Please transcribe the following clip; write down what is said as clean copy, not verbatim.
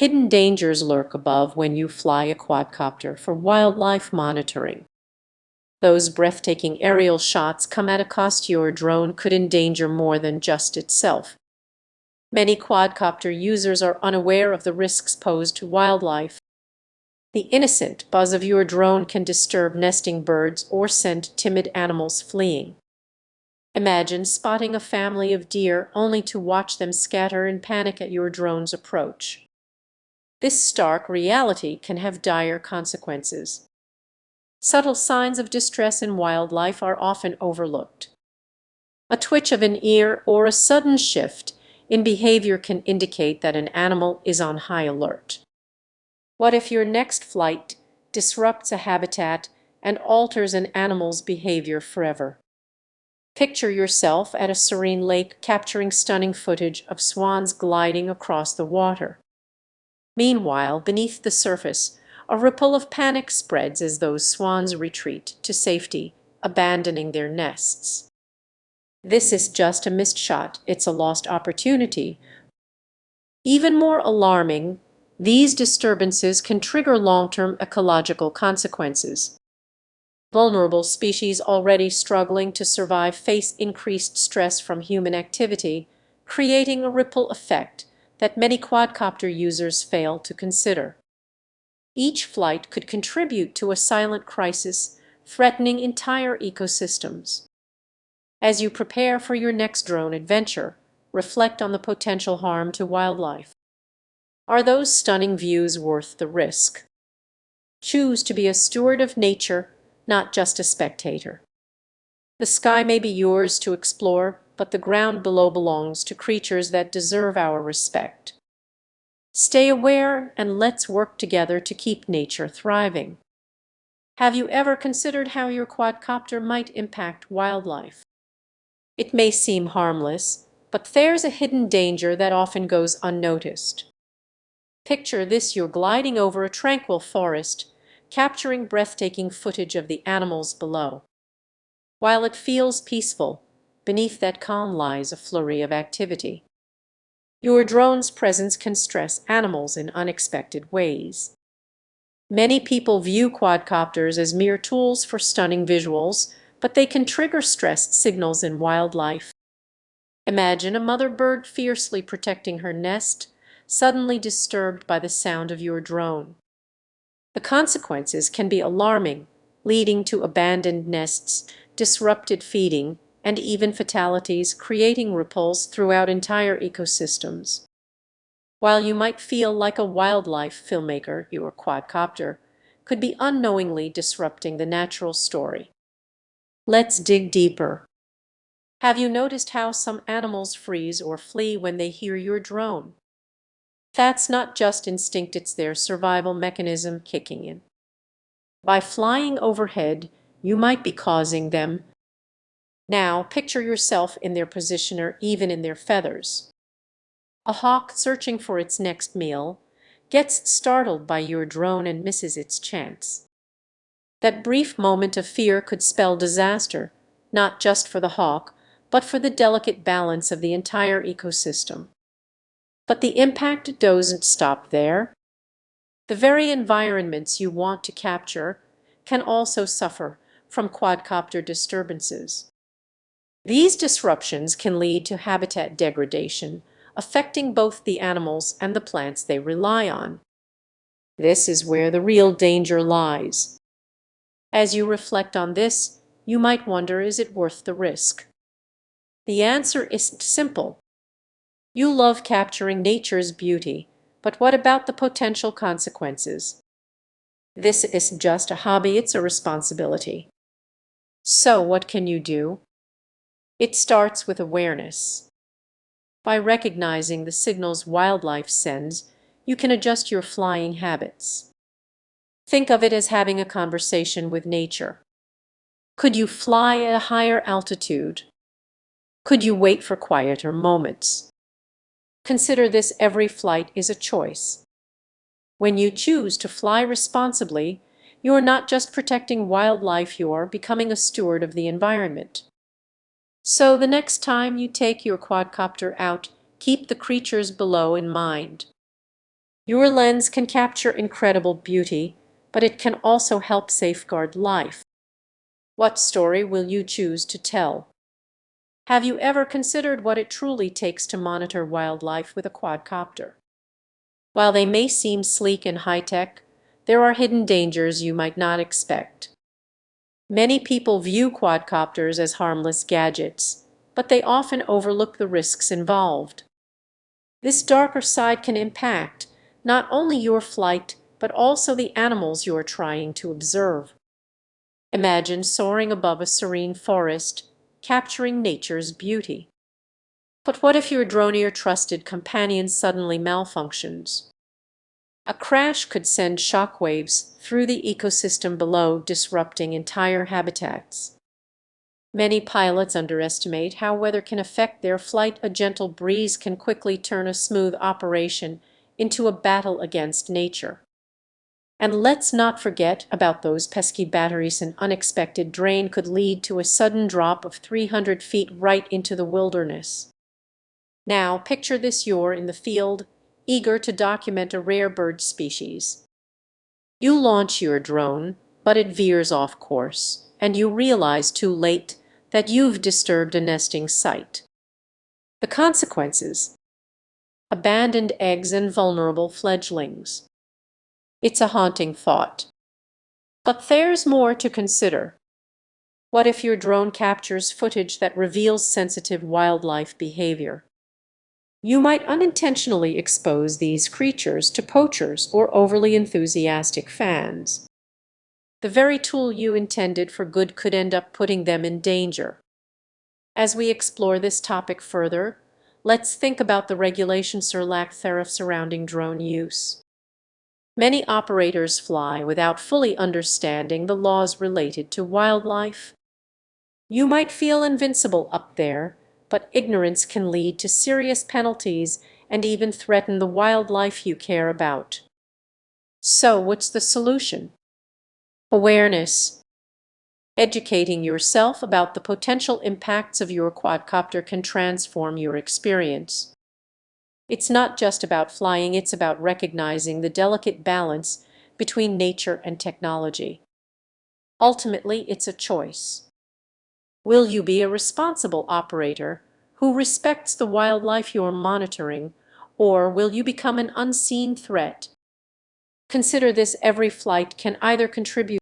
Hidden dangers lurk above when you fly a quadcopter for wildlife monitoring. Those breathtaking aerial shots come at a cost. Your drone could endanger more than just itself. Many quadcopter users are unaware of the risks posed to wildlife. The innocent buzz of your drone can disturb nesting birds or send timid animals fleeing. Imagine spotting a family of deer only to watch them scatter in panic at your drone's approach. This stark reality can have dire consequences. Subtle signs of distress in wildlife are often overlooked. A twitch of an ear or a sudden shift in behavior can indicate that an animal is on high alert. What if your next flight disrupts a habitat and alters an animal's behavior forever? Picture yourself at a serene lake capturing stunning footage of swans gliding across the water. Meanwhile, beneath the surface, a ripple of panic spreads as those swans retreat to safety, abandoning their nests. This is just a missed shot, it's a lost opportunity. Even more alarming, these disturbances can trigger long-term ecological consequences. Vulnerable species already struggling to survive face increased stress from human activity, creating a ripple effect that many quadcopter users fail to consider. Each flight could contribute to a silent crisis, threatening entire ecosystems. As you prepare for your next drone adventure, reflect on the potential harm to wildlife. Are those stunning views worth the risk? Choose to be a steward of nature, not just a spectator. The sky may be yours to explore, but the ground below belongs to creatures that deserve our respect. Stay aware and let's work together to keep nature thriving. Have you ever considered how your quadcopter might impact wildlife? It may seem harmless, but there's a hidden danger that often goes unnoticed. Picture this: you're gliding over a tranquil forest, capturing breathtaking footage of the animals below. While it feels peaceful, beneath that calm lies a flurry of activity. Your drone's presence can stress animals in unexpected ways. Many people view quadcopters as mere tools for stunning visuals, but they can trigger stress signals in wildlife. Imagine a mother bird fiercely protecting her nest, suddenly disturbed by the sound of your drone. The consequences can be alarming, leading to abandoned nests, disrupted feeding, and even fatalities, creating ripples throughout entire ecosystems. While you might feel like a wildlife filmmaker, your quadcopter could be unknowingly disrupting the natural story. Let's dig deeper. Have you noticed how some animals freeze or flee when they hear your drone? That's not just instinct, it's their survival mechanism kicking in. By flying overhead, you might be causing them. Now, picture yourself in their position or even in their feathers. A hawk searching for its next meal gets startled by your drone and misses its chance. That brief moment of fear could spell disaster, not just for the hawk, but for the delicate balance of the entire ecosystem. But the impact doesn't stop there. The very environments you want to capture can also suffer from quadcopter disturbances. These disruptions can lead to habitat degradation, affecting both the animals and the plants they rely on. This is where the real danger lies. As you reflect on this, you might wonder, is it worth the risk? The answer is simple. You love capturing nature's beauty, but what about the potential consequences? This isn't just a hobby, it's a responsibility. So what can you do? It starts with awareness. By recognizing the signals wildlife sends, you can adjust your flying habits. Think of it as having a conversation with nature. Could you fly at a higher altitude? Could you wait for quieter moments? Consider this: every flight is a choice. When you choose to fly responsibly, you're not just protecting wildlife, you're becoming a steward of the environment. So the next time you take your quadcopter out, keep the creatures below in mind. Your lens can capture incredible beauty, but it can also help safeguard life. What story will you choose to tell? Have you ever considered what it truly takes to monitor wildlife with a quadcopter? While they may seem sleek and high-tech, there are hidden dangers you might not expect. Many people view quadcopters as harmless gadgets, but they often overlook the risks involved. This darker side can impact not only your flight, but also the animals you're trying to observe. Imagine soaring above a serene forest, capturing nature's beauty. But what if your drone or your trusted companion suddenly malfunctions? A crash could send shockwaves through the ecosystem below, disrupting entire habitats. Many pilots underestimate how weather can affect their flight. A gentle breeze can quickly turn a smooth operation into a battle against nature. And let's not forget about those pesky batteries. An unexpected drain could lead to a sudden drop of 300 feet right into the wilderness. Now, picture this: you're in the field, eager to document a rare bird species. You launch your drone, but it veers off course, and you realize too late that you've disturbed a nesting site. The consequences: abandoned eggs and vulnerable fledglings. It's a haunting thought. But there's more to consider. What if your drone captures footage that reveals sensitive wildlife behavior? You might unintentionally expose these creatures to poachers or overly enthusiastic fans. The very tool you intended for good could end up putting them in danger. As we explore this topic further, let's think about the regulations or lack thereof surrounding drone use. Many operators fly without fully understanding the laws related to wildlife. You might feel invincible up there, but ignorance can lead to serious penalties and even threaten the wildlife you care about. So, what's the solution? Awareness. Educating yourself about the potential impacts of your quadcopter can transform your experience. It's not just about flying, it's about recognizing the delicate balance between nature and technology. Ultimately, it's a choice. Will you be a responsible operator who respects the wildlife you're monitoring, or will you become an unseen threat? Consider this: every flight can either contribute